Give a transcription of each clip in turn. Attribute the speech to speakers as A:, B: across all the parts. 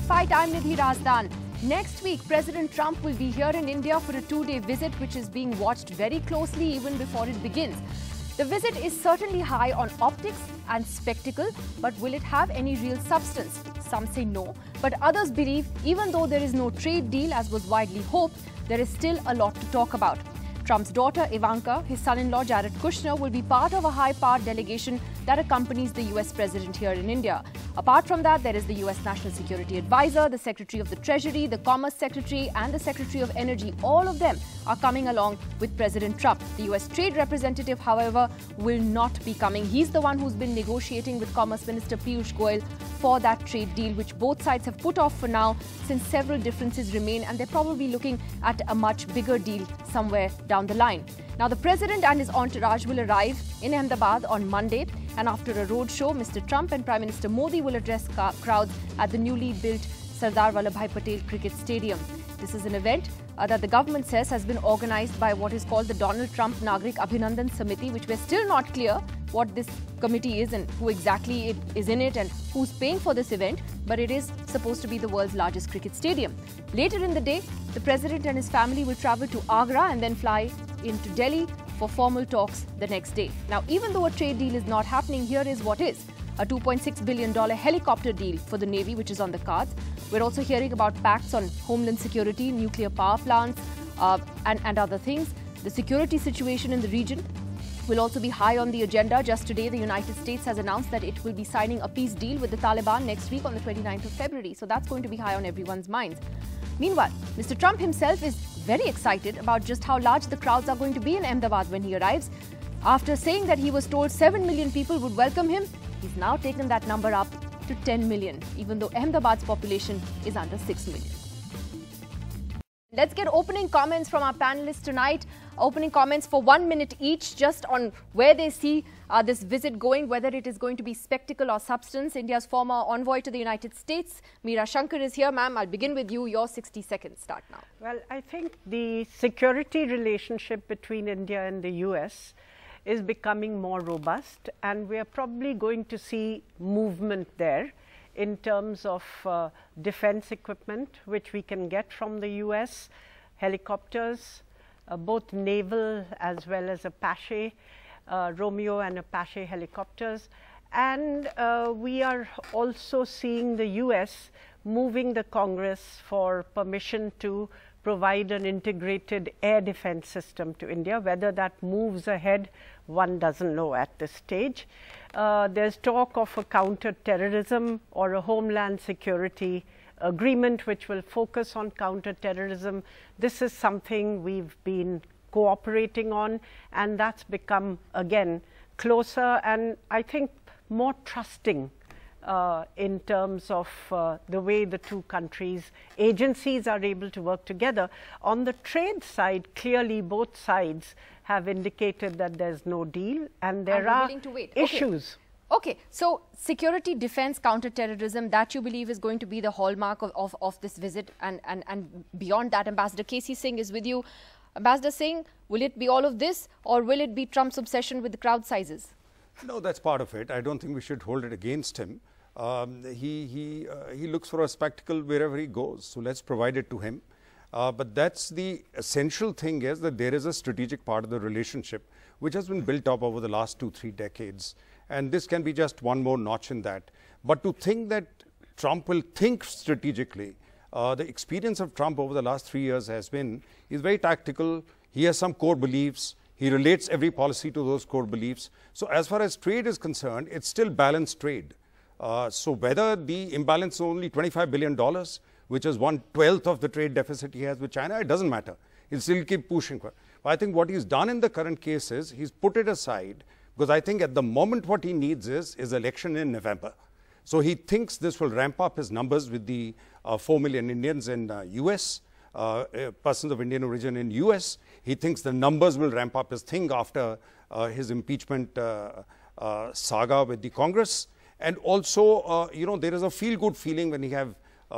A: fight. I'm Nidhi Razdan. Next week, President Trump will be here in India for a two-day visit, which is being watched very closely even before it begins. The visit is certainly high on optics and spectacle, but will it have any real substance? Some say no, but others believe even though there is no trade deal as was widely hoped, there is still a lot to talk about. Trump's daughter Ivanka, his son-in-law Jared Kushner will be part of a high-powered delegation that accompanies the US President here in India. Apart from that, there is the US National Security Advisor, the Secretary of the Treasury, the Commerce Secretary and the Secretary of Energy. All of them are coming along with President Trump. The US Trade Representative, however, will not be coming. He's the one who's been negotiating with Commerce Minister Piyush Goyal for that trade deal, which both sides have put off for now since several differences remain, and they're probably looking at a much bigger deal somewhere down the line. Now, the President and his entourage will arrive in Ahmedabad on Monday, and after a roadshow, Mr. Trump and Prime Minister Modi will address crowds at the newly built Sardar Vallabhbhai Patel Cricket Stadium. This is an event that the government says has been organized by what is called the Donald Trump Nagrik Abhinandan Samiti, which we're still not clear what this committee is and who exactly is in it and who's paying for this event, but it is supposed to be the world's largest cricket stadium. Later in the day, the President and his family will travel to Agra and then fly into Delhi for formal talks the next day. Now, even though a trade deal is not happening, here is what is. A $2.6 billion helicopter deal for the Navy, which is on the cards. We're also hearing about pacts on homeland security, nuclear power plants, and other things. The security situation in the region will also be high on the agenda. Just today, the United States has announced that it will be signing a peace deal with the Taliban next week on the 29th of February. So that's going to be high on everyone's minds. Meanwhile, Mr. Trump himself is very excited about just how large the crowds are going to be in Ahmedabad when he arrives. After saying that he was told 7 million people would welcome him, he's now taken that number up to 10 million, even though Ahmedabad's population is under 6 million. Let's get opening comments from our panelists tonight. Opening comments for 1 minute each, just on where they see this visit going, whether it is going to be spectacle or substance. India's former envoy to the United States, Meera Shankar, is here. Ma'am, I'll begin with you. Your 60 seconds start now.
B: Well, I think the security relationship between India and the US is becoming more robust, and we are probably going to see movement there in terms of defense equipment, which we can get from the US, helicopters, both naval as well as Apache, Romeo and Apache helicopters. And we are also seeing the US moving the Congress for permission to provide an integrated air defense system to India. Whether that moves ahead, one doesn't know at this stage. There's talk of a counterterrorism or a homeland security agreement which will focus on counterterrorism. This is something we've been cooperating on, and that's become again closer and I think more trusting in terms of the way the two countries' agencies are able to work together. On the trade side, clearly both sides have indicated that there's no deal and there are issues.
A: Okay, so security, defense, counterterrorism, that you believe is going to be the hallmark of this visit, and beyond that, Ambassador K.C. Singh is with you. Ambassador Singh, will it be all of this, or will it be Trump's obsession with the crowd sizes?
C: No, that's part of it. I don't think we should hold it against him. He looks for a spectacle wherever he goes, so let's provide it to him. But that's the essential thing, is that there is a strategic part of the relationship which has been built up over the last 2-3 decades. And this can be just one more notch in that. But to think that Trump will think strategically, the experience of Trump over the last 3 years has been, he's very tactical, he has some core beliefs, he relates every policy to those core beliefs. So as far as trade is concerned, it's still balanced trade. So whether the imbalance is only $25 billion, which is 1/12 of the trade deficit he has with China, it doesn't matter. He'll still keep pushing for it. But I think what he's done in the current case is he's put it aside, because I think at the moment what he needs is election in November. So he thinks this will ramp up his numbers with the 4 million Indians in US, persons of Indian origin in US. He thinks the numbers will ramp up his thing after his impeachment saga with the Congress. And also, you know, there is a feel-good feeling when you have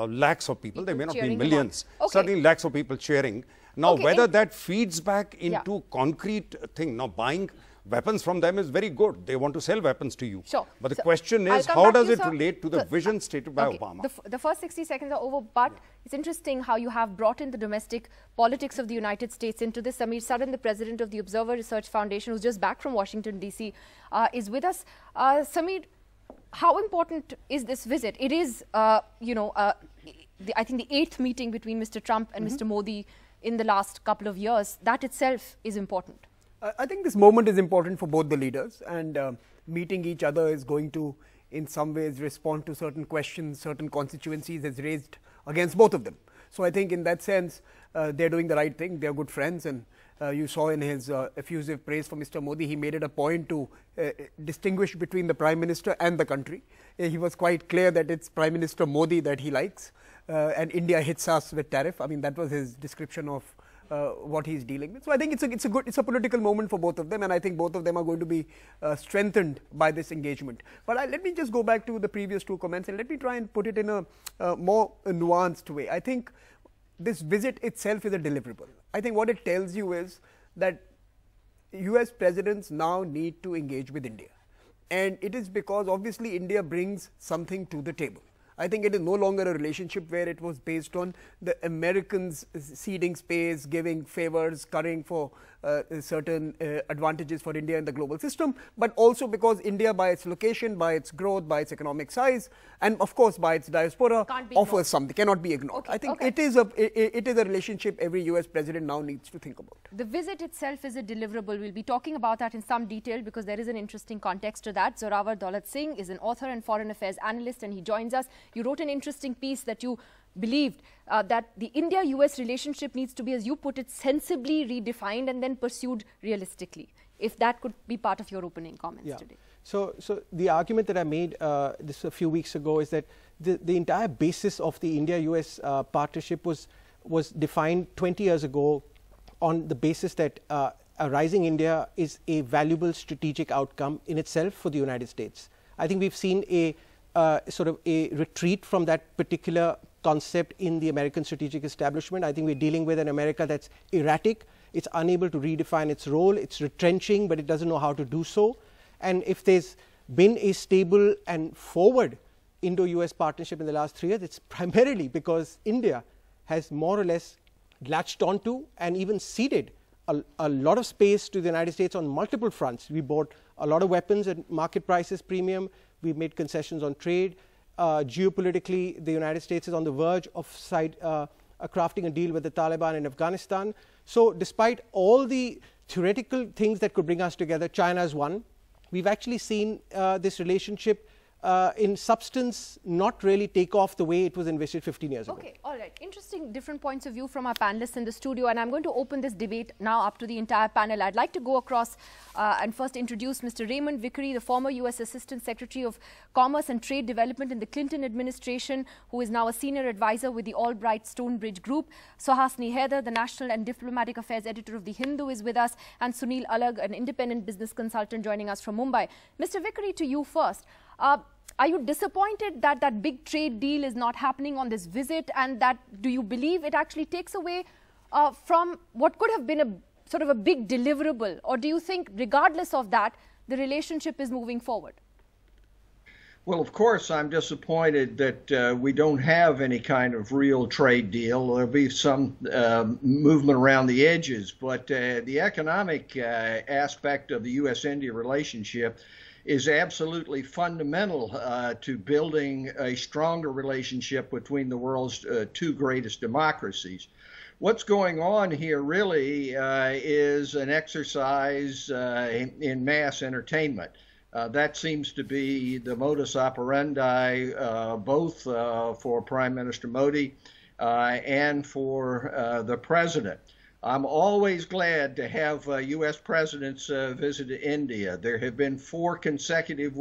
C: lakhs of people. There may not be millions, certainly lakhs of people cheering. Now, whether that feeds back into concrete thing, now buying weapons from them is very good. They want to sell weapons to you.
A: Sure.
C: But the question is, how does it relate to the vision stated by Obama?
A: The first 60 seconds are over, but it's interesting how you have brought in the domestic politics of the United States into this. Samir Saran, the president of the Observer Research Foundation, who's just back from Washington, D.C., is with us. Samir, how important is this visit? It is, I think the 8th meeting between Mr. Trump and Mr. Modi in the last couple of years. That itself is important.
D: I think this moment is important for both the leaders, and meeting each other is going to, in some ways, respond to certain questions, certain constituencies has raised against both of them. So I think in that sense, they're doing the right thing. They're good friends, and you saw in his effusive praise for Mr. Modi, he made it a point to distinguish between the Prime Minister and the country. He was quite clear that it's Prime Minister Modi that he likes, and India hits us with tariff. I mean, that was his description of what he's dealing with. So I think it's a political moment for both of them, and I think both of them are going to be strengthened by this engagement. But let me just go back to the previous two comments, and let me try and put it in a more nuanced way. I think this visit itself is a deliverable. I think what it tells you is that US presidents now need to engage with India, and it is because obviously India brings something to the table. I think it is no longer a relationship where it was based on the Americans ceding space, giving favors, currying for certain advantages for India in the global system, but also because India, by its location, by its growth, by its economic size, and of course by its diaspora, offers something, cannot be ignored. I think it is a relationship every US president now needs to think about.
A: The visit itself is a deliverable. We'll be talking about that in some detail because there is an interesting context to that. Zorawar Daulat Singh is an author and foreign affairs analyst, and he joins us. You wrote an interesting piece that you believed that the India-US relationship needs to be, as you put it, sensibly redefined and then pursued realistically. If that could be part of your opening comments today.
E: So the argument that I made this a few weeks ago is that the entire basis of the India-US partnership was defined 20 years ago on the basis that a rising India is a valuable strategic outcome in itself for the United States. I think we've seen a sort of a retreat from that particular concept in the American strategic establishment. I think we're dealing with an America that's erratic. It's unable to redefine its role. It's retrenching, but it doesn't know how to do so. And if there's been a stable and forward Indo-US partnership in the last 3 years, it's primarily because India has more or less latched onto and even ceded a lot of space to the United States on multiple fronts. We bought a lot of weapons at market prices premium. We've made concessions on trade. Geopolitically, the United States is on the verge of crafting a deal with the Taliban in Afghanistan. So despite all the theoretical things that could bring us together, China is one. We've actually seen this relationship in substance not really take off the way it was envisaged 15 years ago.
A: Okay, all right. Interesting different points of view from our panelists in the studio, and I'm going to open this debate now up to the entire panel. I'd like to go across and first introduce Mr. Raymond Vickery, the former US Assistant Secretary of Commerce and Trade Development in the Clinton administration, who is now a senior advisor with the Albright Stonebridge Group. Suhasini Haider, the National and Diplomatic Affairs Editor of The Hindu, is with us, and Sunil Alag, an independent business consultant, joining us from Mumbai. Mr. Vickery, to you first. Are you disappointed that that big trade deal is not happening on this visit, and that do you believe it actually takes away from what could have been a sort of a big deliverable, or do you think regardless of that the relationship is moving forward?
F: Well, of course, I'm disappointed that we don't have any kind of real trade deal. There'll be some movement around the edges, but the economic aspect of the US-India relationship is absolutely fundamental to building a stronger relationship between the world's two greatest democracies. What's going on here really is an exercise in mass entertainment. That seems to be the modus operandi both for Prime Minister Modi and for the President. I'm always glad to have U.S. presidents visit India. There have been 4 consecutive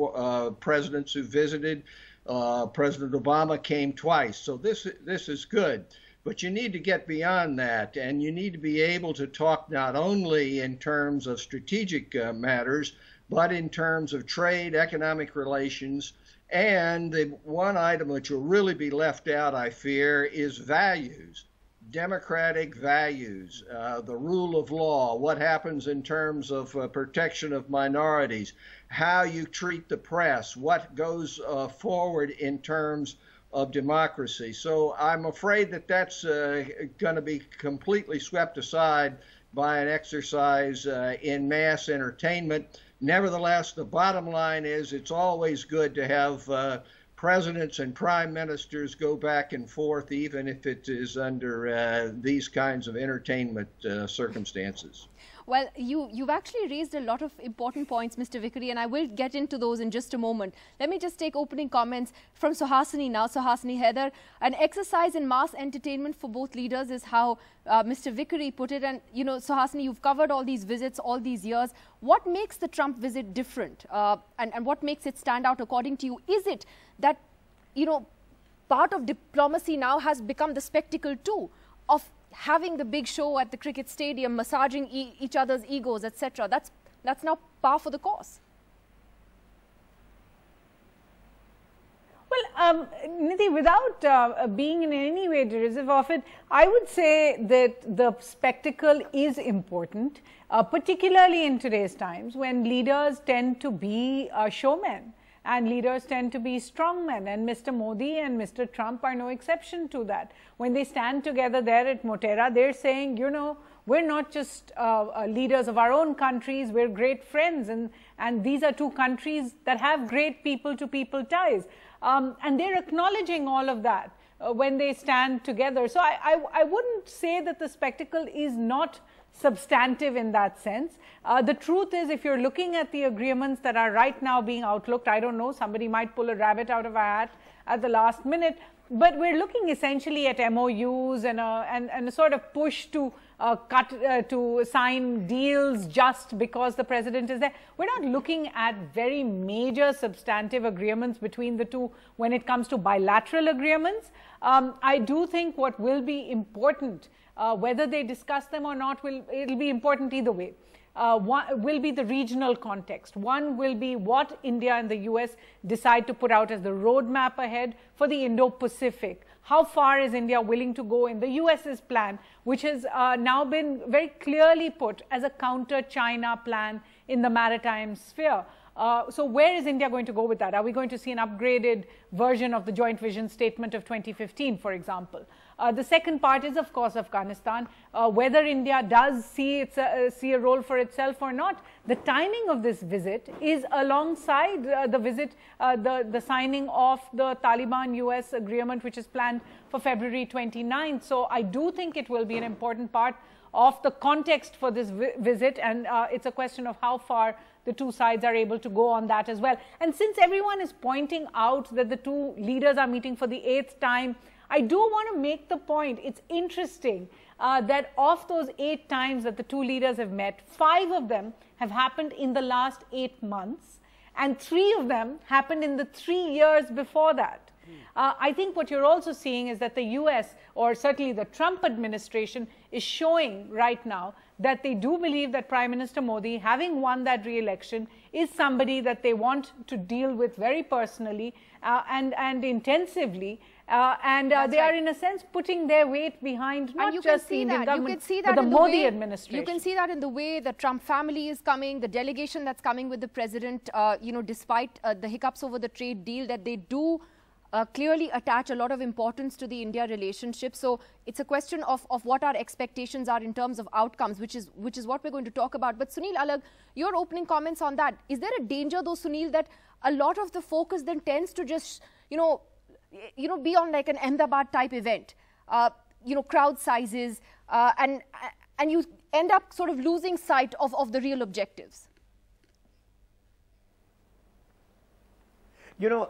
F: presidents who visited. President Obama came twice, so this is good. But you need to get beyond that, and you need to be able to talk not only in terms of strategic matters, but in terms of trade, economic relations, and the one item which will really be left out, I fear, is values. democratic values, the rule of law, what happens in terms of protection of minorities, how you treat the press, what goes forward in terms of democracy. So I'm afraid that that's going to be completely swept aside by an exercise in mass entertainment. Nevertheless, the bottom line is it's always good to have presidents and prime ministers go back and forth, even if it is under these kinds of entertainment circumstances.
A: Well, you've actually raised a lot of important points, Mr. Vickery, and I will get into those in just a moment. Let me just take opening comments from Suhasini now. Suhasini Heather, an exercise in mass entertainment for both leaders is how Mr. Vickery put it. And, you know, Suhasini, you've covered all these visits all these years. What makes the Trump visit different and what makes it stand out according to you? Is it that, you know, part of diplomacy now has become the spectacle too of having the big show at the cricket stadium, massaging each other's egos, etc. That's now par for the course.
G: Well, Nidhi, without being in any way derisive of it, I would say that the spectacle is important, particularly in today's times when leaders tend to be showmen. And leaders tend to be strongmen, and Mr. Modi and Mr. Trump are no exception to that. When they stand together there at Motera, they're saying, you know, we're not just leaders of our own countries, we're great friends, and these are two countries that have great people-to-people ties. And they're acknowledging all of that when they stand together. So I wouldn't say that the spectacle is not substantive in that sense. The truth is, if you're looking at the agreements that are right now being outlooked, I don't know, somebody might pull a rabbit out of a hat at the last minute, but we're looking essentially at MOUs and a sort of push to to sign deals just because the president is there. We're not looking at very major substantive agreements between the two when it comes to bilateral agreements. I do think what will be important, whether they discuss them or not, it'll be important either way. One will be the regional context. One will be what India and the US decide to put out as the roadmap ahead for the Indo-Pacific. How far is India willing to go in the US's plan, which has now been very clearly put as a counter-China plan in the maritime sphere. So where is India going to go with that? Are we going to see an upgraded version of the Joint Vision Statement of 2015, for example? The second part is, of course, Afghanistan. Whether India does see a role for itself or not, the timing of this visit is alongside the signing of the Taliban-US agreement, which is planned for February 29th. So I do think it will be an important part of the context for this visit, and it's a question of how far the two sides are able to go on that as well. And since everyone is pointing out that the two leaders are meeting for the 8th time, I do want to make the point, it's interesting that of those 8 times that the two leaders have met, 5 of them have happened in the last 8 months, and 3 of them happened in the 3 years before that. I think what you're also seeing is that the US, or certainly the Trump administration, is showing right now that they do believe that Prime Minister Modi, having won that re-election, is somebody that they want to deal with very personally and intensively. They are, in a sense, putting their weight behind not just the Indian government, but the Modi administration.
A: You can see that in the way the Trump family is coming, the delegation that's coming with the president, you know, despite the hiccups over the trade deal, that they do clearly attach a lot of importance to the India relationship. So it's a question of what our expectations are in terms of outcomes, which is what we're going to talk about. But Sunil Alagh, your opening comments on that. Is there a danger, though, Sunil, that a lot of the focus then tends to just, you know, be on like an Ahmedabad type event, you know, crowd sizes, and you end up sort of losing sight of the real objectives?
H: You know,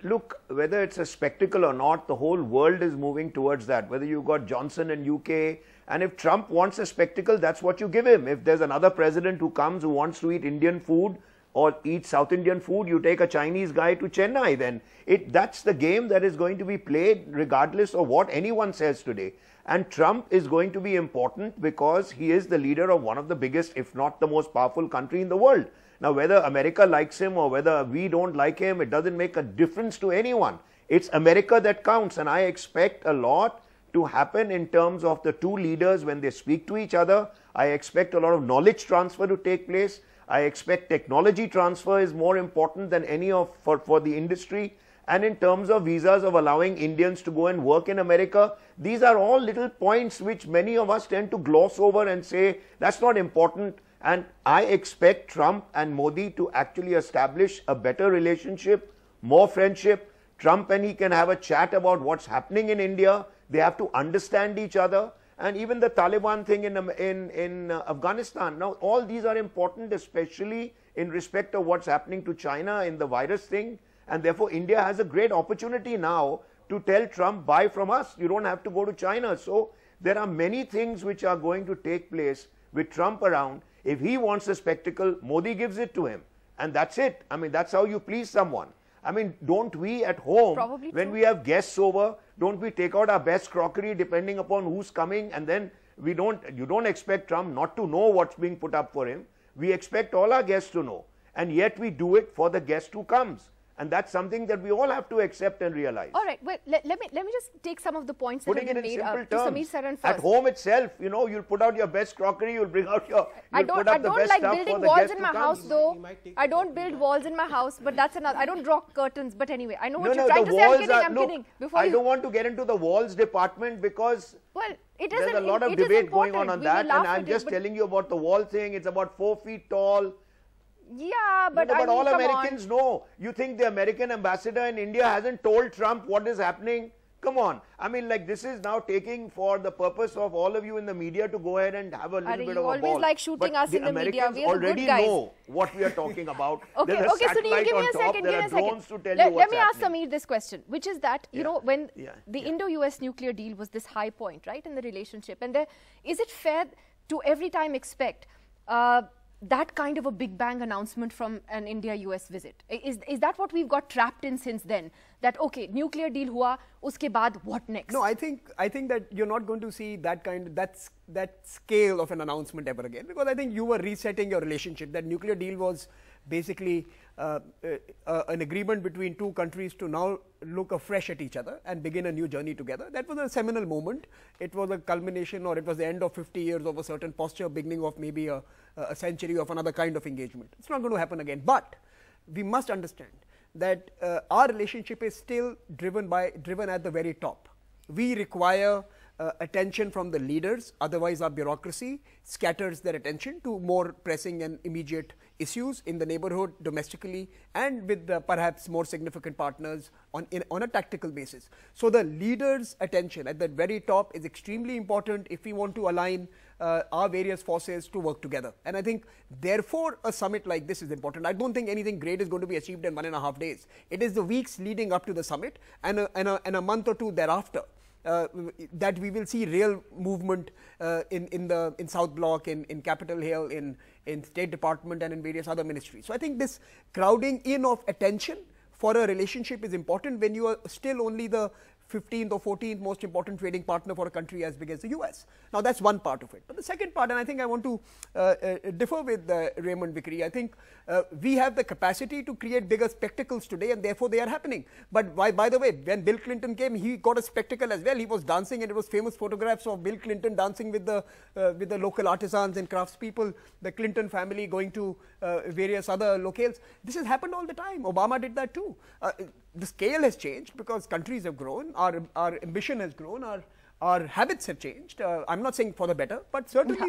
H: look, whether it's a spectacle or not, the whole world is moving towards that. Whether you've got Johnson in UK, and if Trump wants a spectacle, that's what you give him. If there's another president who comes who wants to eat Indian food or eat South Indian food, you take a Chinese guy to Chennai, then that's the game that is going to be played regardless of what anyone says today. And Trump is going to be important because he is the leader of one of the biggest, if not the most powerful country in the world. Now, whether America likes him or whether we don't like him, it doesn't make a difference to anyone. It's America that counts, and I expect a lot to happen in terms of the two leaders when they speak to each other. I expect a lot of knowledge transfer to take place. I expect technology transfer is more important than any of for the industry. And in terms of visas, of allowing Indians to go and work in America, these are all little points which many of us tend to gloss over and say that's not important. And I expect Trump and Modi to actually establish a better relationship, more friendship. Trump and he can have a chat about what's happening in India. They have to understand each other. And even the Taliban thing in Afghanistan. Now, all these are important, especially in respect of what's happening to China in the virus thing. And therefore, India has a great opportunity now to tell Trump, buy from us. You don't have to go to China. So there are many things which are going to take place with Trump around. If he wants a spectacle, Modi gives it to him. And that's it. I mean, that's how you please someone. I mean, don't we at home, when we have guests over, don't we take out our best crockery depending upon who's coming, and then you don't expect Trump not to know what's being put up for him. We expect all our guests to know, and yet we do it for the guest who comes. And that's something that we all have to accept and realize.
A: All right, well, let me just take some of the points that have been made to Samir Saran first.
H: At home itself, you know, you'll put out your best crockery, you'll bring out your,
A: I don't like building walls in my house though. I don't build walls in my house, but that's another. I don't draw curtains, but anyway, I know what you're trying to say. I'm kidding.
H: I don't want to get into the walls department because there's a lot of debate going on that, and I'm just telling you about the wall thing. It's about 4 feet tall.
A: Yeah, but
H: but all Americans know. You think the American ambassador in India hasn't told Trump what is happening? Come on. I mean, like, this is now taking for the purpose of all of you in the media to go ahead and have a little bit of a ball.
A: You always like shooting us in the media. We are the good guys.
H: Already know what we are talking about.
A: Okay, Sunil, give me a second. Let me ask Samir this question, which is that, you know, when the Indo-US nuclear deal was this high point, right, in the relationship, and is it fair to every time expect that kind of a big bang announcement from an India-US visit? Is that what we've got trapped in since then? That, okay, nuclear deal hua, uske baad, what next?
D: No, I think that you're not going to see that that scale of an announcement ever again, because I think you were resetting your relationship. That nuclear deal was basically an agreement between two countries to now look afresh at each other and begin a new journey together. That was a seminal moment. It was a culmination, or it was the end of 50 years of a certain posture, beginning of maybe a century of another kind of engagement. It's not going to happen again. But we must understand that our relationship is still driven at the very top. We require attention from the leaders, otherwise our bureaucracy scatters their attention to more pressing and immediate issues in the neighborhood, domestically, and with perhaps more significant partners on a tactical basis. So the leaders' attention at the very top is extremely important if we want to align our various forces to work together. And I think, therefore, a summit like this is important. I don't think anything great is going to be achieved in 1.5 days. It is the weeks leading up to the summit and a month or two thereafter that we will see real movement in South Block, in Capitol Hill, in State Department, and in various other ministries. So I think this crowding in of attention for a relationship is important when you are still only the 15th or 14th most important trading partner for a country as big as the US. Now, that's one part of it. But the second part, and I think I want to differ with Raymond Vickery, I think we have the capacity to create bigger spectacles today, and therefore they are happening. But by the way, when Bill Clinton came, he got a spectacle as well. He was dancing, and it was famous photographs of Bill Clinton dancing with the local artisans and craftspeople, the Clinton family going to various other locales. This has happened all the time. Obama did that too. The scale has changed because countries have grown, our ambition has grown, our habits have changed. I'm not saying for the better, but certainly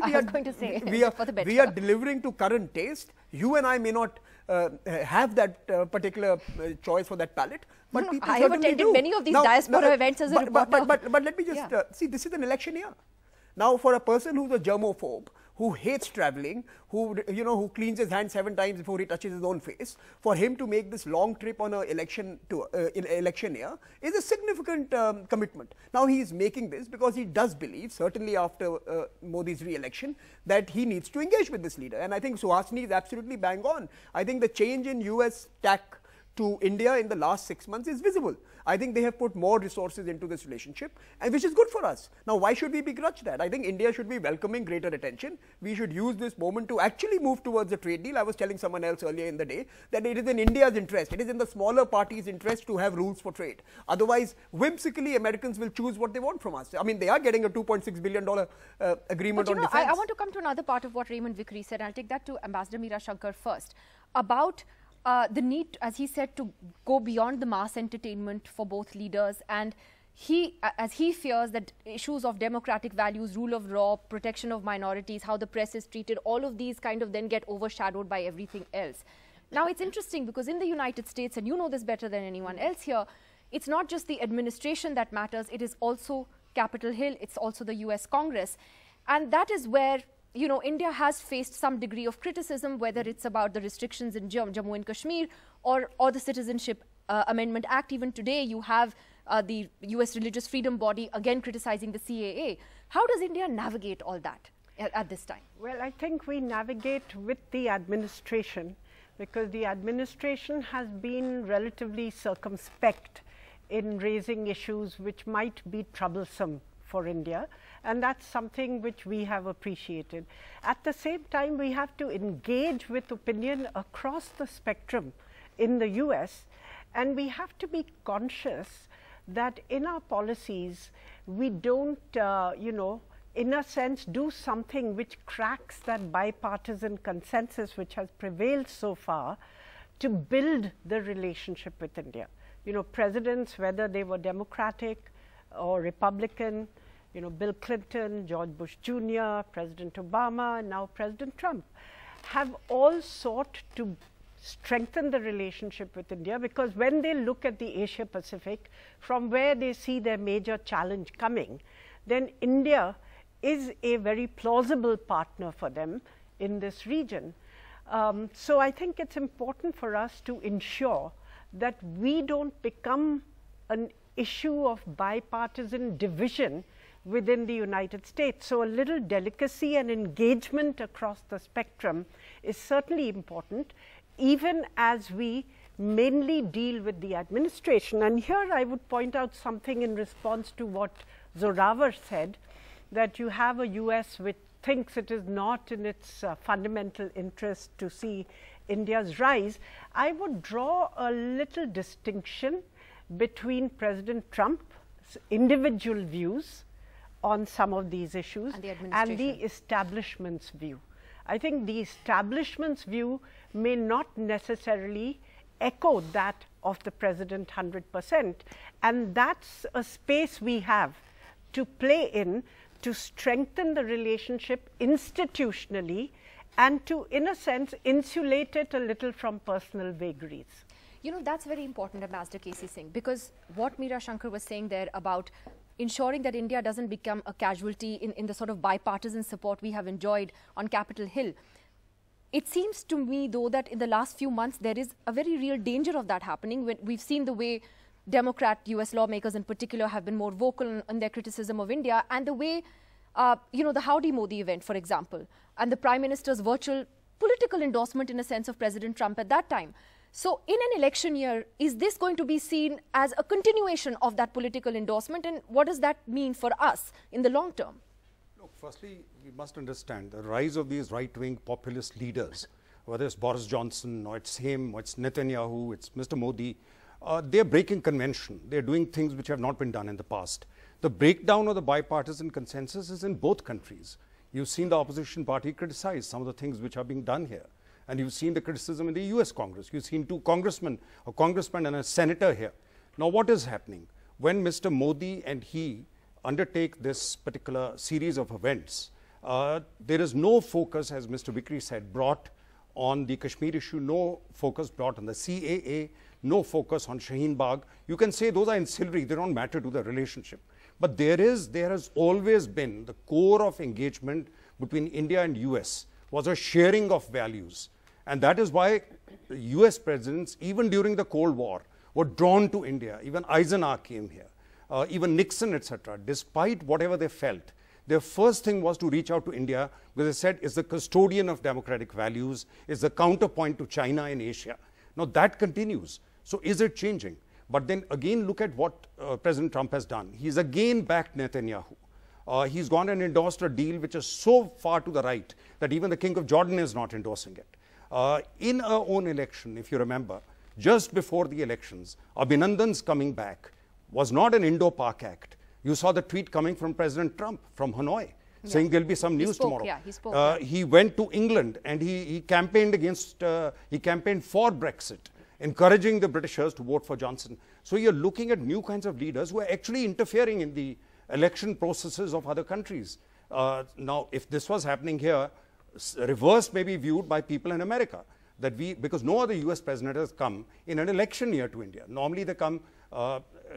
D: we are delivering to current taste. You and I may not have that particular choice for that palate, but people
A: I have attended many of these diaspora events as a reporter.
D: But let me just see, this is an election year. Now, for a person who's a germophobe, who hates traveling, who cleans his hands 7 times before he touches his own face, for him to make this long trip on an election in election year is a significant commitment. Now, he is making this because he does believe, certainly after Modi's re-election, that he needs to engage with this leader. And I think Suhasini is absolutely bang on. I think the change in US tack to India in the last 6 months is visible. I think they have put more resources into this relationship, and which is good for us. Now, why should we begrudge that? I think India should be welcoming greater attention. We should use this moment to actually move towards a trade deal. I was telling someone else earlier in the day that it is in India's interest, it is in the smaller parties' interest to have rules for trade. Otherwise, whimsically, Americans will choose what they want from us. I mean, they are getting a $2.6 billion agreement on defense.
A: I want to come to another part of what Raymond Vickery said. I'll take that to Ambassador Meera Shankar first. About the need, as he said, to go beyond the mass entertainment for both leaders, and as he fears that issues of democratic values, rule of law, protection of minorities, how the press is treated, all of these kind of then get overshadowed by everything else. Now, it's interesting because in the United States, and you know this better than anyone else here, it's not just the administration that matters, it is also Capitol Hill, it's also the US Congress. And that is where, you know, India has faced some degree of criticism, whether it's about the restrictions in Jammu and Kashmir or the Citizenship Amendment Act. Even today, you have the US religious freedom body again criticizing the CAA. How does India navigate all that at this time?
B: Well, I think we navigate with the administration, because the administration has been relatively circumspect in raising issues which might be troublesome for India, and that's something which we have appreciated. At the same time, we have to engage with opinion across the spectrum in the US, and we have to be conscious that in our policies, we don't, you know, in a sense, do something which cracks that bipartisan consensus which has prevailed so far to build the relationship with India. You know, presidents, whether they were Democratic or Republican, you know, Bill Clinton, George Bush Jr., President Obama, and now President Trump, have all sought to strengthen the relationship with India, because when they look at the Asia Pacific, from where they see their major challenge coming, then India is a very plausible partner for them in this region. So I think it's important for us to ensure that we don't become an issue of bipartisan division within the United States. So a little delicacy and engagement across the spectrum is certainly important, even as we mainly deal with the administration. And here I would point out something in response to what Zorawar said, that you have a US which thinks it is not in its fundamental interest to see India's rise. I would draw a little distinction between President Trump's individual views on some of these issues and the establishment's view. I think the establishment's view may not necessarily echo that of the president 100%, and that's a space we have to play in to strengthen the relationship institutionally and to, in a sense, insulate it a little from personal vagaries.
A: You know, that's very important, Ambassador K.C. Singh, because what Meera Shankar was saying there about ensuring that India doesn't become a casualty in the sort of bipartisan support we have enjoyed on Capitol Hill. It seems to me, though, that in the last few months, there is a very real danger of that happening. When we've seen the way Democrat US lawmakers in particular have been more vocal in their criticism of India, and the way, you know, the Howdy Modi event, for example, and the Prime Minister's virtual political endorsement in a sense of President Trump at that time. So in an election year, is this going to be seen as a continuation of that political endorsement, and what does that mean for us in the long term?
C: Look, firstly, we must understand the rise of these right-wing populist leaders, whether it's Boris Johnson or it's him or it's Netanyahu, it's Mr. Modi, they're breaking convention. They're doing things which have not been done in the past. The breakdown of the bipartisan consensus is in both countries. You've seen the opposition party criticize some of the things which are being done here. And you've seen the criticism in the US Congress. You've seen two congressmen, a congressman and a senator here. Now, what is happening? When Mr. Modi and he undertake this particular series of events, there is no focus, as Mr. Vickery said, brought on the Kashmir issue, no focus brought on the CAA, no focus on Shaheen Bagh. You can say those are ancillary, they don't matter to the relationship. But there has always been the core of engagement between India and US was a sharing of values. And that is why US presidents, even during the Cold War, were drawn to India. Even Eisenhower came here, even Nixon, etc. Despite whatever they felt, their first thing was to reach out to India, because they said it's the custodian of democratic values, it's the counterpoint to China in Asia. Now that continues. So is it changing? But then again, look at what President Trump has done. He's again backed Netanyahu. He's gone and endorsed a deal which is so far to the right that even the King of Jordan is not endorsing it. In our own election, if you remember, just before the elections, Abhinandan's coming back was not an Indo-Pak act. You saw the tweet coming from President Trump from Hanoi, saying there'll be some news tomorrow.
A: Yeah, he spoke.
C: He went to England and he campaigned against, he campaigned for Brexit, encouraging the Britishers to vote for Johnson. So you're looking at new kinds of leaders who are actually interfering in the election processes of other countries. Now, if this was happening here, reverse may be viewed by people in America, that because no other US president has come in an election year to India. Normally they come,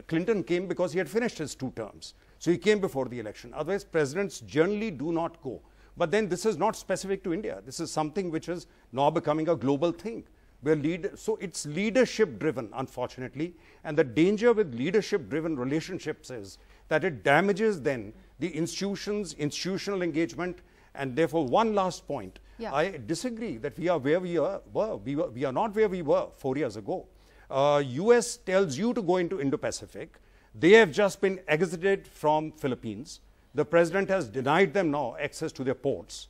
C: Clinton came because he had finished his 2 terms. So he came before the election. Otherwise, presidents generally do not go. But then this is not specific to India. This is something which is now becoming a global thing. So it's leadership driven, unfortunately. And the danger with leadership driven relationships is that it damages then the institutions, institutional engagement. And therefore, one last point. Yeah. I disagree that we are where we were. We are not where we were 4 years ago. US tells you to go into Indo-Pacific. They have just been exited from Philippines. The president has denied them now access to their ports.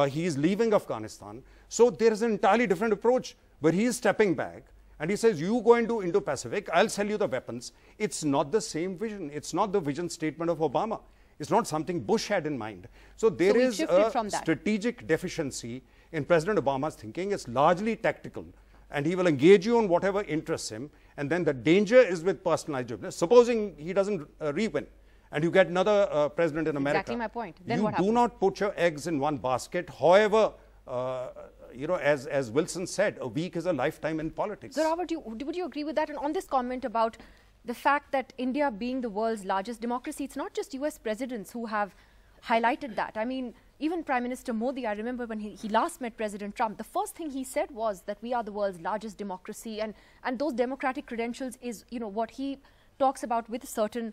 C: He is leaving Afghanistan. So there is an entirely different approach where he is stepping back and he says, you go into Indo-Pacific, I'll sell you the weapons. It's not the same vision. It's not the vision statement of Obama. It's not something Bush had in mind. So there is a strategic deficiency in President Obama's thinking. It's largely tactical. And he will engage you on whatever interests him. And then the danger is with personalized business. Supposing he doesn't re-win and you get another president in America.
A: Exactly my point. Then
C: you
A: what happens?
C: do not put your eggs in one basket. However, you know, as Wilson said, a week is a lifetime in politics.
A: So Robert, would you agree with that? And on this comment about the fact that India being the world's largest democracy, it's not just US presidents who have highlighted that. I mean, even Prime Minister Modi, I remember when he last met President Trump, the first thing he said was that we are the world's largest democracy, and those democratic credentials is, you know, what he talks about with a certain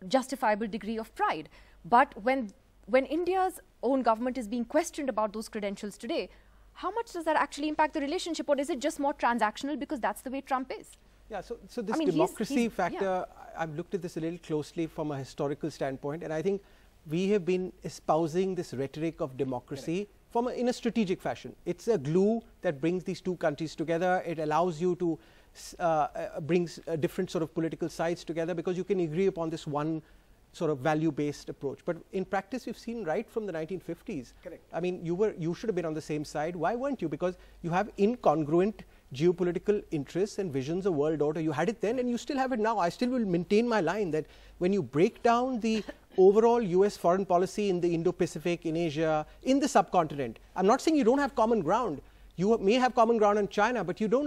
A: justifiable degree of pride. But when India's own government is being questioned about those credentials today, how much does that actually impact the relationship, or is it just more transactional because that's the way Trump is?
E: Yeah, so this democracy factor, I've looked at this a little closely from a historical standpoint, and I think we have been espousing this rhetoric of democracy in a strategic fashion. It's a glue that brings these two countries together. It allows you to brings different sort of political sides together because you can agree upon this one sort of value-based approach. But in practice, we've seen right from the 1950s. Correct. I mean, you should have been on the same side. Why weren't you? Because you have incongruent geopolitical interests and visions of world order. You had it then and you still have it now. I still will maintain my line that when you break down the overall US foreign policy in the Indo-Pacific, in Asia, in the subcontinent, I'm not saying you don't have common ground. You may have common ground in China, but you don't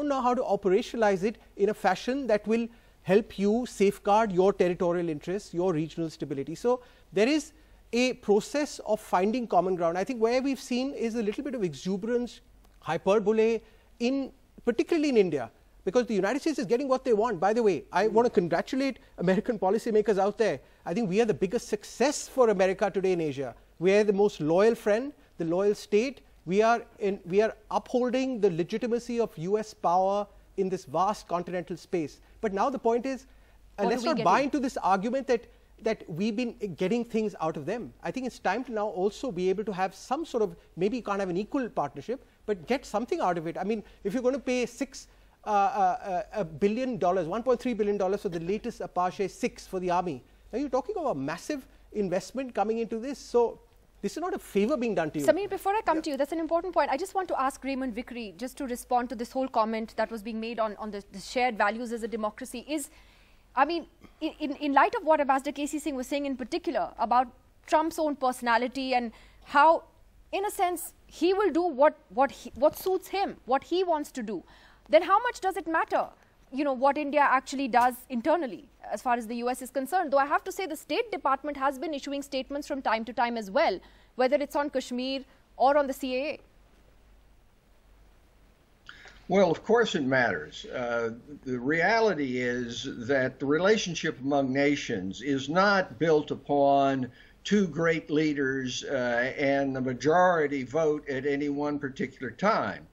E: know how to operationalize it in a fashion that will help you safeguard your territorial interests, your regional stability. So there is a process of finding common ground. I think where we've seen is a little bit of exuberance, hyperbole, particularly in India, because the United States is getting what they want. By the way, I want to congratulate American policymakers out there. I think we are the biggest success for America today in Asia. We are the most loyal friend, the loyal state. We are upholding the legitimacy of US power in this vast continental space. But now the point is, let's not buy into this argument that we've been getting things out of them. I think it's time to now also be able to have some sort of, maybe you can't have an equal partnership, but get something out of it. I mean, if you're going to pay $1 billion, $1.3 billion for the latest Apache 6 for the army, now you're talking about a massive investment coming into this. So this is not a favor being done to you.
A: Samir, before I come to you, that's an important point. I just want to ask Raymond Vickery, just to respond to this whole comment that was being made on the shared values as a democracy. I mean, in light of what Ambassador K.C. Singh was saying in particular about Trump's own personality and how, in a sense, he will do what suits him, what he wants to do, then how much does it matter, you know, what India actually does internally as far as the US is concerned? Though I have to say the State Department has been issuing statements from time to time as well, whether it's on Kashmir or on the CAA.
F: Well, of course it matters. The reality is that the relationship among nations is not built upon two great leaders and the majority vote at any one particular time.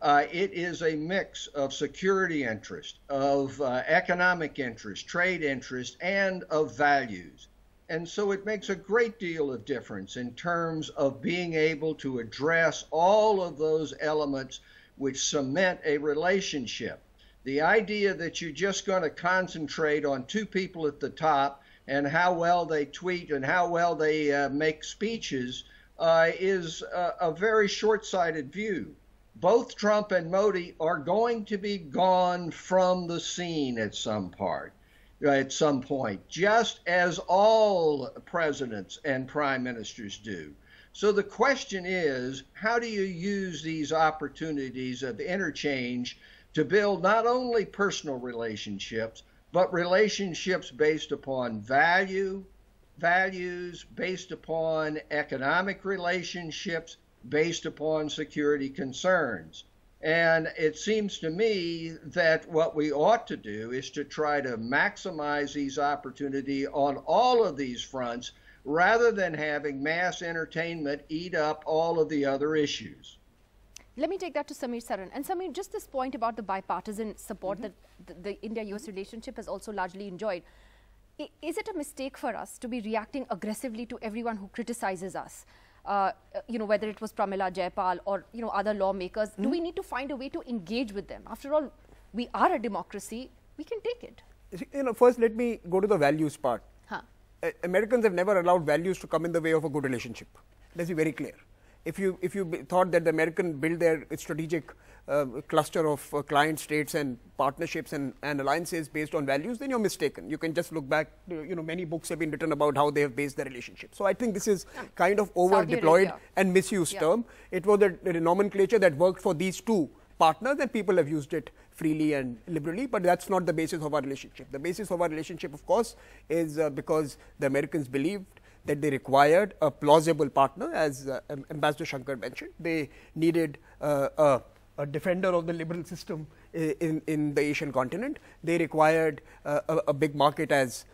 F: It is a mix of security interest, of economic interest, trade interest, and of values. And so it makes a great deal of difference in terms of being able to address all of those elements which cement a relationship. The idea that you're just going to concentrate on two people at the top and how well they tweet and how well they make speeches is a very short-sighted view. Both Trump and Modi are going to be gone from the scene at some point, just as all presidents and prime ministers do. So the question is, how do you use these opportunities of interchange to build not only personal relationships, but relationships based upon values, based upon economic relationships, based upon security concerns. And it seems to me that what we ought to do is to try to maximize these opportunities on all of these fronts rather than having mass entertainment eat up all of the other issues.
A: Let me take that to Samir Saran. And Samir, just this point about the bipartisan support that the India-US relationship has also largely enjoyed. Is it a mistake for us to be reacting aggressively to everyone who criticizes us? Whether it was Pramila Jayapal or, other lawmakers, do we need to find a way to engage with them? After all, we are a democracy, we can take it.
D: First let me go to the values part. Americans have never allowed values to come in the way of a good relationship. Let's be very clear. If you thought that the American build their strategic cluster of client states and partnerships and alliances based on values, then you're mistaken. You can just look back, many books have been written about how they have based their relationship. So I think this is kind of over-deployed and misused term. It was a nomenclature that worked for these two partners and people have used it freely and liberally, but that's not the basis of our relationship. The basis of our relationship, of course, is because the Americans believed that they required a plausible partner, as Ambassador Shankar mentioned. They needed a defender of the liberal system in the Asian continent. They required a big market as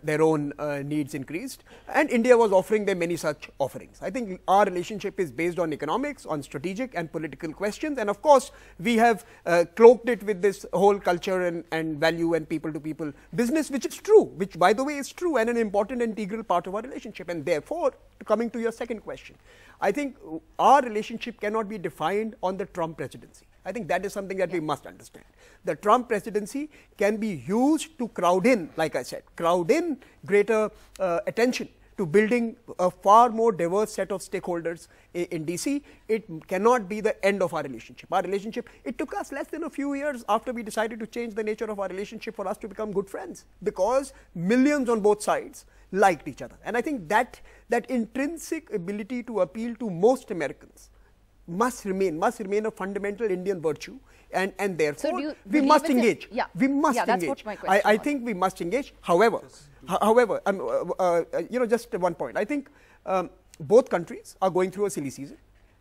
D: their own needs increased, and India was offering them many such offerings. I think our relationship is based on economics, on strategic and political questions, and of course we have cloaked it with this whole culture and value and people-to-people business, which is true, which by the way is true and an important integral part of our relationship. And therefore, coming to your second question, I think our relationship cannot be defined on the Trump presidency. I think that is something that we must understand. The Trump presidency can be used to crowd in, like I said, crowd in greater attention to building a far more diverse set of stakeholders in DC. It cannot be the end of our relationship. Our relationship, it took us less than a few years after we decided to change the nature of our relationship for us to become good friends, because millions on both sides liked each other. And I think that intrinsic ability to appeal to most Americans must remain a fundamental Indian virtue, and therefore so we must engage. We must engage.
A: That's what my question
D: I think we must engage. However, just one point. I think both countries are going through a silly season.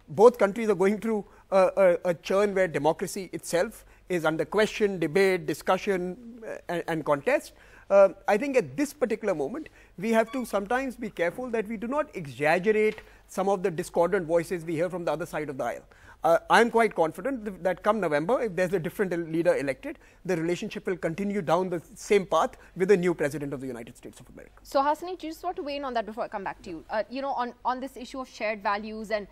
D: Both countries are going through a churn where democracy itself is under question, debate, discussion, and contest. I think at this particular moment, we have to sometimes be careful that we do not exaggerate some of the discordant voices we hear from the other side of the aisle. I am quite confident that come November, if there is a different leader elected, the relationship will continue down the same path with the new President of the United States of America.
A: So Hasani, you just want to weigh in on that before I come back to you. On this issue of shared values and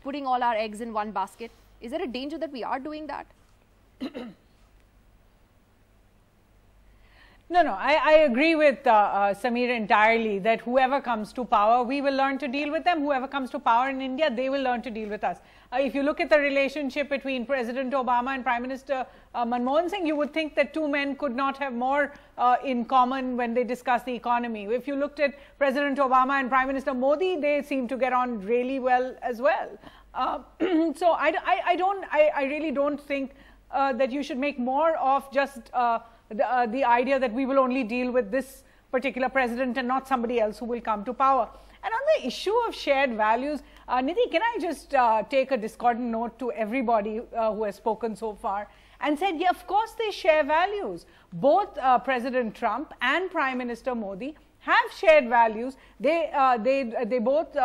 A: putting all our eggs in one basket, is there a danger that we are doing that?
G: No, I agree with Samir entirely that whoever comes to power, we will learn to deal with them. Whoever comes to power in India, they will learn to deal with us. If you look at the relationship between President Obama and Prime Minister Manmohan Singh, you would think that two men could not have more in common when they discuss the economy. If you looked at President Obama and Prime Minister Modi, they seem to get on really well as well. So I really don't think that you should make more of just the idea that we will only deal with this particular president and not somebody else who will come to power. And on the issue of shared values, Nidhi, can I just take a discordant note to everybody who has spoken so far and said, yeah, of course they share values. Both President Trump and Prime Minister Modi have shared values. They both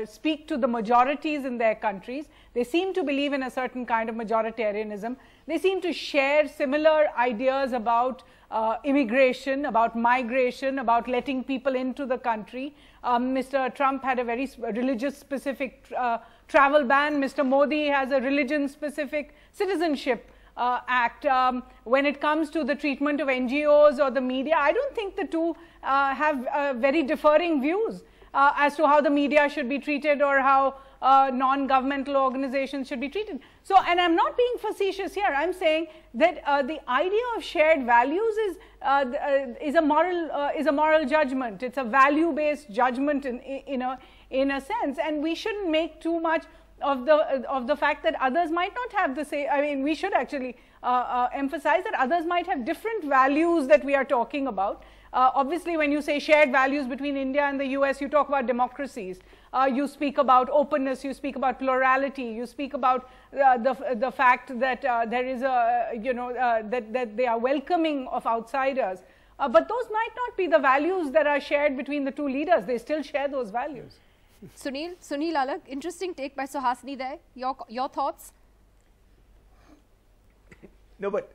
G: speak to the majorities in their countries. They seem to believe in a certain kind of majoritarianism. They seem to share similar ideas about immigration, about migration, about letting people into the country. Mr. Trump had a very religious-specific travel ban. Mr. Modi has a religion-specific citizenship act. When it comes to the treatment of NGOs or the media, I don't think the two have very differing views as to how the media should be treated or how non-governmental organizations should be treated. So, and I'm not being facetious here. I'm saying that the idea of shared values is a moral judgment. It's a value-based judgment in a sense, and we shouldn't make too much of the fact that others might not have the same. I mean, we should actually emphasize that others might have different values that we are talking about. Obviously, when you say shared values between India and the US, you talk about democracies. You speak about openness. You speak about plurality. You speak about the fact that there is a that they are welcoming of outsiders. But those might not be the values that are shared between the two leaders. They still share those values.
A: Sunil Alag, interesting take by Suhasini there. Your thoughts?
H: No, but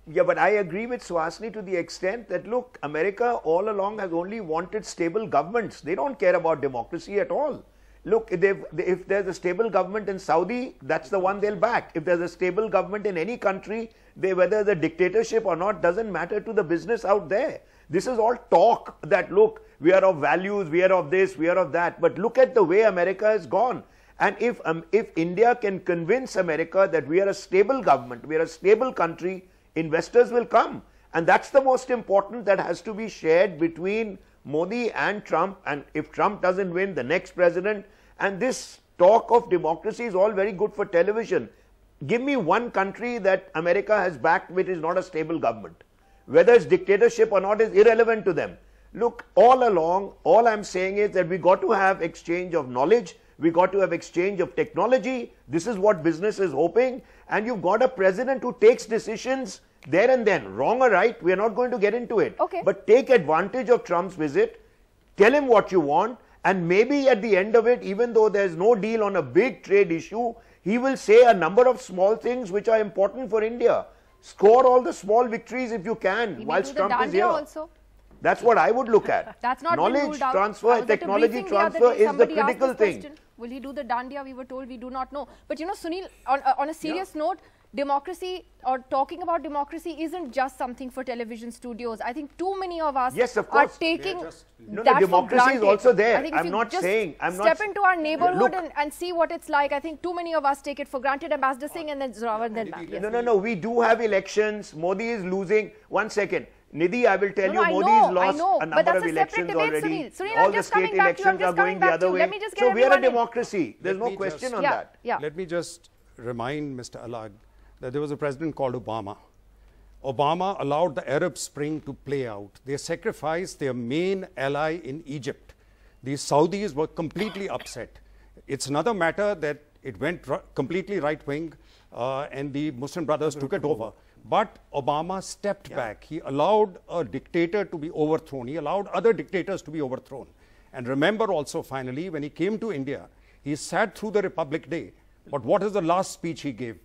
H: yeah, but I agree with Suhasini to the extent that, look, America all along has only wanted stable governments. They don't care about democracy at all. Look, if there's a stable government in Saudi, that's the one they'll back. If there's a stable government in any country, whether the dictatorship or not doesn't matter to the business out there. This is all talk that, look, we are of values, we are of this, we are of that. But look at the way America has gone. And if India can convince America that we are a stable government, we are a stable country, investors will come. And that's the most important that has to be shared between Modi and Trump. And if Trump doesn't win, the next president. And this talk of democracy is all very good for television. Give me one country that America has backed which is not a stable government. Whether it's dictatorship or not is irrelevant to them. Look, all along, all I'm saying is that we got to have exchange of knowledge. We got to have exchange of technology. This is what business is hoping. And you've got a president who takes decisions there and then. Wrong or right, we are not going to get into it.
A: Okay.
H: But take advantage of Trump's visit. Tell him what you want. And maybe at the end of it, even though there's no deal on a big trade issue, he will say a number of small things which are important for India. Score all the small victories if you can whilst Trump is here.
A: Also.
H: That's what I would look at.
A: That's not
H: knowledge transfer, technology transfer is the critical thing.
A: Will he do the dandiya? We were told we do not know. But you know, Sunil, on a serious note, democracy or talking about democracy isn't just something for television studios. I think too many of us are taking that
H: democracy
A: for granted.
H: is also there.
A: I think
H: I'm not saying.
A: Step into our neighborhood and see what it's like. I think too many of us take it for granted. Ambassador Singh and then Zorawar and then back. Yes.
H: No. We do have elections. Modi is losing. 1 second. Nidhi, I will tell you, Modi has lost a number of elections already.
A: Sunil,
H: all the state elections are going the other way. So we are a democracy. There's no question on that.
C: Let me just remind Mr. Alag that there was a president called Obama. Obama allowed the Arab Spring to play out. They sacrificed their main ally in Egypt. The Saudis were completely upset. It's another matter that it went completely right-wing and the Muslim brothers took it over. But Obama stepped back. He allowed a dictator to be overthrown. He allowed other dictators to be overthrown. And remember also, finally, when he came to India, he sat through the Republic Day. But what is the last speech he gave?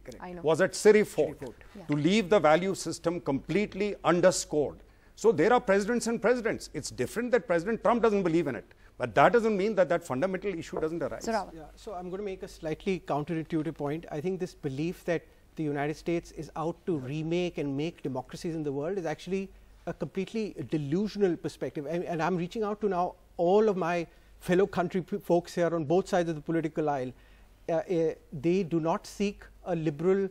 C: Was at Siri Fort, to leave the value system completely underscored. So there are presidents and presidents. It's different that President Trump doesn't believe in it. But that doesn't mean that that fundamental issue doesn't arise.
E: So I'm going to make a slightly counterintuitive point. I think this belief that the United States is out to remake and make democracies in the world is actually a completely delusional perspective. And I'm reaching out to now all of my fellow country folks here on both sides of the political aisle. They do not seek a liberal,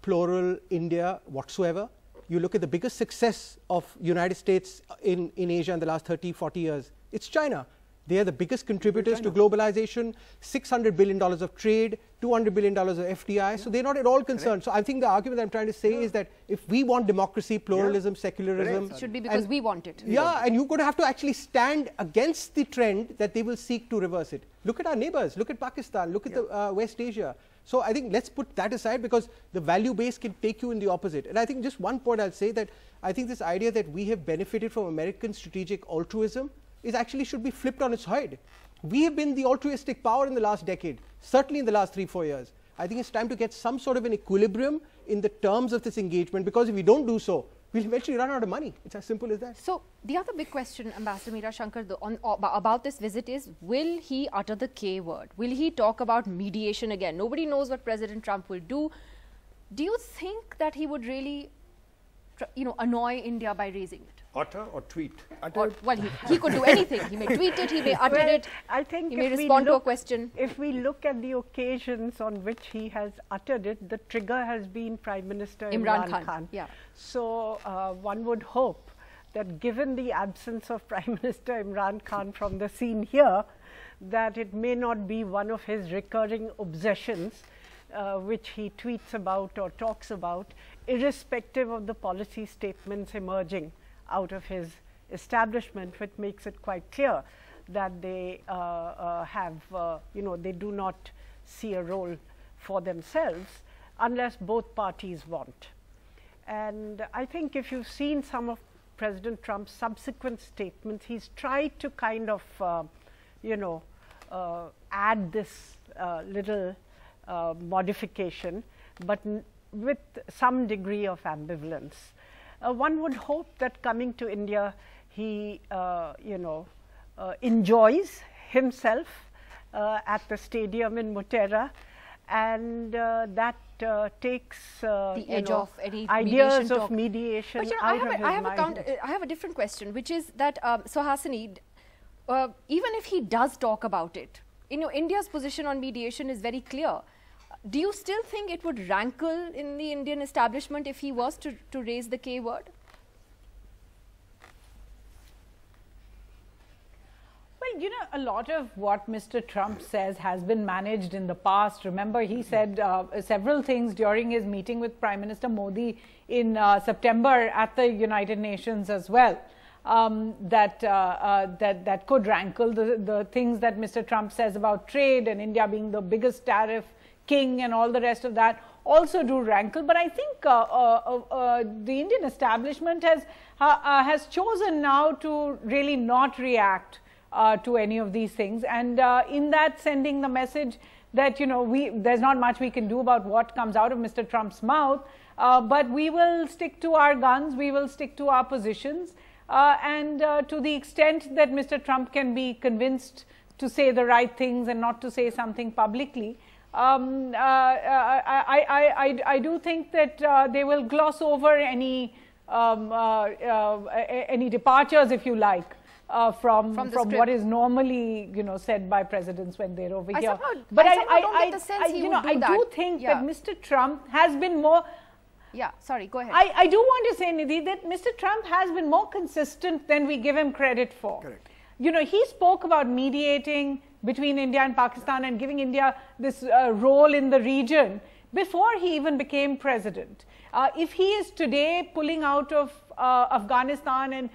E: plural India whatsoever. You look at the biggest success of United States in Asia in the last 30, 40 years, it's China. They are the biggest contributors to globalization, $600 billion of trade, $200 billion of FDI. So they're not at all concerned. So I think the argument that I'm trying to say is that if we want democracy, pluralism, secularism.
A: It should be because we want it.
E: And you're going to have to actually stand against the trend that they will seek to reverse it. Look at our neighbors. Look at Pakistan. Look at the West Asia. So I think let's put that aside because the value base can take you in the opposite. And I think just one point I'll say that I think this idea that we have benefited from American strategic altruism is actually should be flipped on its head. We have been the altruistic power in the last decade, certainly in the last 3-4 years. I think it's time to get some sort of an equilibrium in the terms of this engagement, because if we don't do so, we'll eventually run out of money. It's as simple as that.
A: So the other big question, Ambassador Meera Shankar, about this visit is, will he utter the K word? Will he talk about mediation again? Nobody knows what President Trump will do. Do you think that he would really, annoy India by raising it?
C: Utter or tweet?
A: Or, well, he could do anything. He may tweet it, he may utter it,
B: I think
A: he may respond to a question.
B: If we look at the occasions on which he has uttered it, the trigger has been Prime Minister Imran Khan.
A: Yeah.
B: So one would hope that given the absence of Prime Minister Imran Khan from the scene here, that it may not be one of his recurring obsessions which he tweets about or talks about, irrespective of the policy statements emerging out of his establishment, which makes it quite clear that they they do not see a role for themselves unless both parties want. And I think if you've seen some of President Trump's subsequent statements, he's tried to kind of, add this little modification, but with some degree of ambivalence. One would hope that coming to India, he, enjoys himself at the stadium in Motera, and that takes
A: the edge off any
B: ideas of mediation out of his mind.
A: I have a different question, which is that, Suhasini, even if he does talk about it, India's position on mediation is very clear. Do you still think it would rankle in the Indian establishment if he was to raise the K word?
G: Well, a lot of what Mr. Trump says has been managed in the past. Remember, he said several things during his meeting with Prime Minister Modi in September at the United Nations as well, that could rankle. The things that Mr. Trump says about trade and India being the biggest tariff king and all the rest of that also do rankle. But I think the Indian establishment has chosen now to really not react to any of these things, and in that sending the message that there's not much we can do about what comes out of Mr. Trump's mouth, but we will stick to our guns, we will stick to our positions, and to the extent that Mr. Trump can be convinced to say the right things and not to say something publicly, I do think that they will gloss over any departures, if you like, from what is normally said by presidents when they're over here. But I do think that Mr. Trump has been more.
A: Yeah, sorry, go ahead.
G: I do want to say, Nidhi, that Mr. Trump has been more consistent than we give him credit for.
D: Correct.
G: He spoke about mediating between India and Pakistan and giving India this role in the region before he even became president. If he is today pulling out of Afghanistan and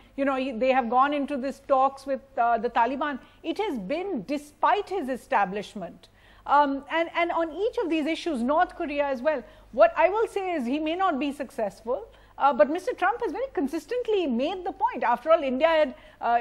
G: they have gone into this talks with the Taliban, it has been despite his establishment. And on each of these issues, North Korea as well, what I will say is he may not be successful, but Mr. Trump has very consistently made the point. After all, India had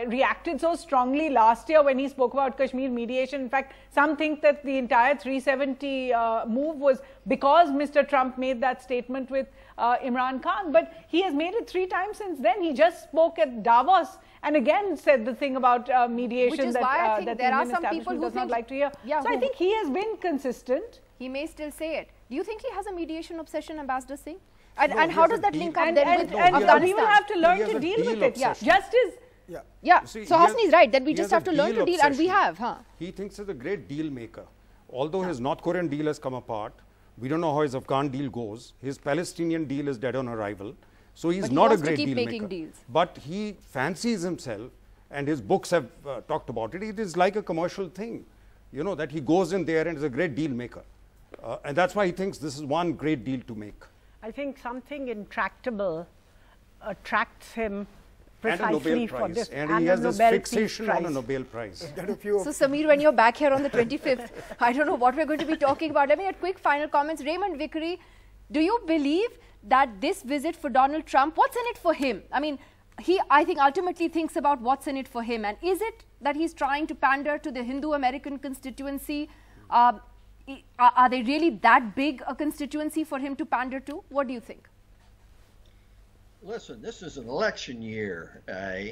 G: reacted so strongly last year when he spoke about Kashmir mediation. In fact, some think that the entire 370 move was because Mr. Trump made that statement with Imran Khan. But he has made it 3 times since then. He just spoke at Davos and again said the thing about mediation.
A: Which is why I think there are some people who
G: does not like to hear.
A: Yeah,
G: so I think he has been consistent.
A: He may still say it. Do you think he has a mediation obsession, Ambassador Singh? And how does that link up then with Afghanistan?
G: We will have to learn to deal with it.
A: Yeah.
G: Just as
A: so Hasni is right that we just have to learn to deal, and we have.
C: He thinks he's a great deal maker. Although his North Korean deal has come apart, we don't know how his Afghan deal goes. His Palestinian deal is dead on arrival. So he's not a great deal maker.
A: Deals.
C: But he fancies himself, and his books have talked about it. It is like a commercial thing, that he goes in there and is a great deal maker. And that's why he thinks this is one great deal to make.
B: I think something intractable attracts him precisely
C: and a Nobel
B: for
C: Prize.
B: this.
C: And he has this fixation on a Nobel Prize.
A: So Sameer, when you're back here on the 25th, I don't know what we're going to be talking about. Let me get quick final comments. Raymond Vickery, do you believe that this visit for Donald Trump, what's in it for him? I mean, he, I think, ultimately thinks about what's in it for him. And is it that he's trying to pander to the Hindu American constituency? Are they really that big a constituency for him to pander to? What do you think?
F: Listen, this is an election year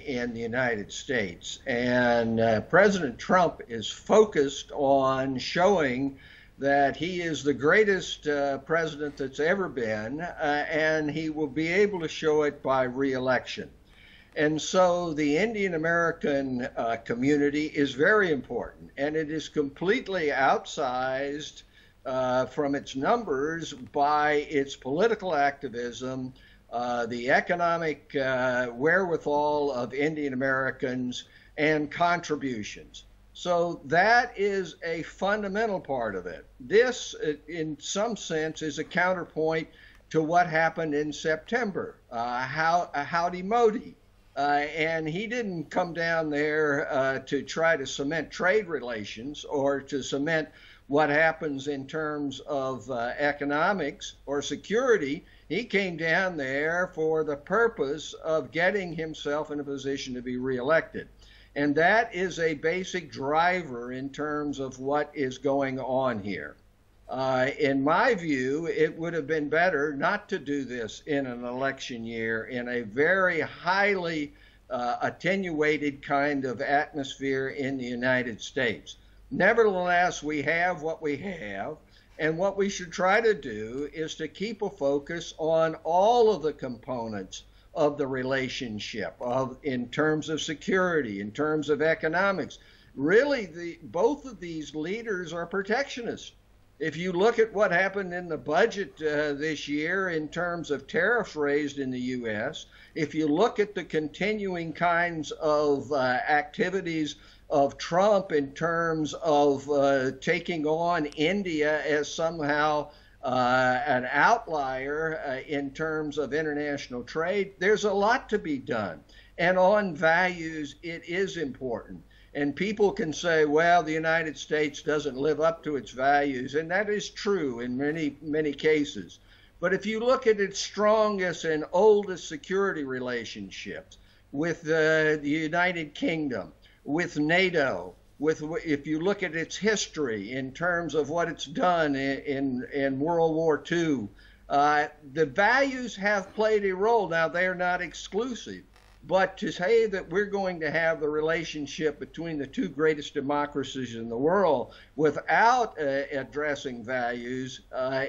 F: in the United States, and President Trump is focused on showing that he is the greatest president that's ever been, and he will be able to show it by re-election. And so the Indian American community is very important, and it is completely outsized from its numbers by its political activism, the economic wherewithal of Indian Americans, and contributions. So that is a fundamental part of it. This, in some sense, is a counterpoint to what happened in September. Howdy Modi. And he didn't come down there to try to cement trade relations or to cement what happens in terms of economics or security. He came down there for the purpose of getting himself in a position to be reelected. And that is a basic driver in terms of what is going on here. In my view, it would have been better not to do this in an election year in a very highly attenuated kind of atmosphere in the United States. Nevertheless, we have what we have, and what we should try to do is to keep a focus on all of the components of the relationship, in terms of security, in terms of economics. Really, both of these leaders are protectionists. If you look at what happened in the budget this year in terms of tariffs raised in the U.S., if you look at the continuing kinds of activities of Trump in terms of taking on India as somehow an outlier in terms of international trade, there's a lot to be done. And on values, it is important. And people can say, well, the United States doesn't live up to its values, and that is true in many, many cases. But if you look at its strongest and oldest security relationships with the United Kingdom, with NATO, if you look at its history in terms of what it's done in World War II, the values have played a role. Now, they are not exclusive. But to say that we're going to have the relationship between the two greatest democracies in the world without addressing values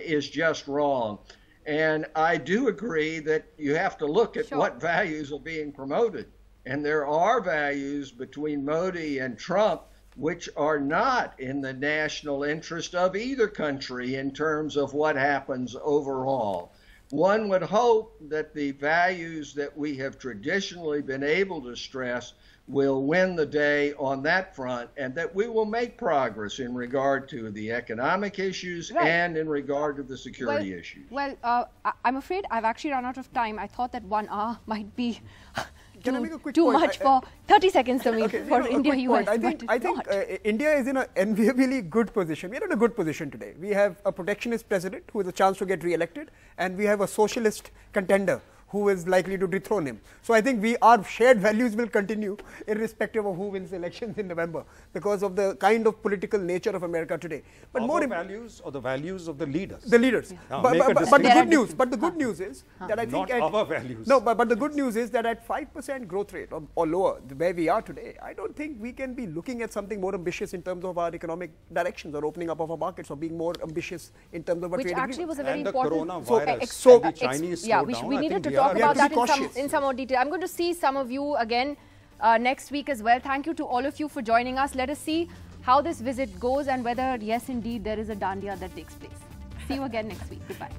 F: is just wrong. And I do agree that you have to look at what values are being promoted. And there are values between Modi and Trump which are not in the national interest of either country in terms of what happens overall. One would hope that the values that we have traditionally been able to stress will win the day on that front, and that we will make progress in regard to the economic issues and in regard to the security issues. Well,
A: I'm afraid I've actually run out of time. I thought that 1 hour might be
D: too
A: much for 30 seconds for India-US.
D: I think India is in an enviably good position. We're in a good position today. We have a protectionist president who has a chance to get re-elected, and we have a socialist contender who is likely to dethrone him. So I think our shared values will continue irrespective of who wins elections in November, because of the kind of political nature of America today. But
C: more values or the values of the leaders?
D: The leaders.
C: Yeah.
D: But the good news is that I think
C: not our values.
D: No, but the good news is that at 5% growth rate or lower, where we are today, I don't think we can be looking at something more ambitious in terms of our economic directions or opening up of our markets or being more ambitious in terms of what
A: which actually was a very
C: and
A: important.
C: The coronavirus and the Chinese
A: we needed to talk about that in some more detail. I'm going to see some of you again next week as well. Thank you to all of you for joining us. Let us see how this visit goes and whether, yes, indeed, there is a dandiya that takes place. See you again next week. Goodbye.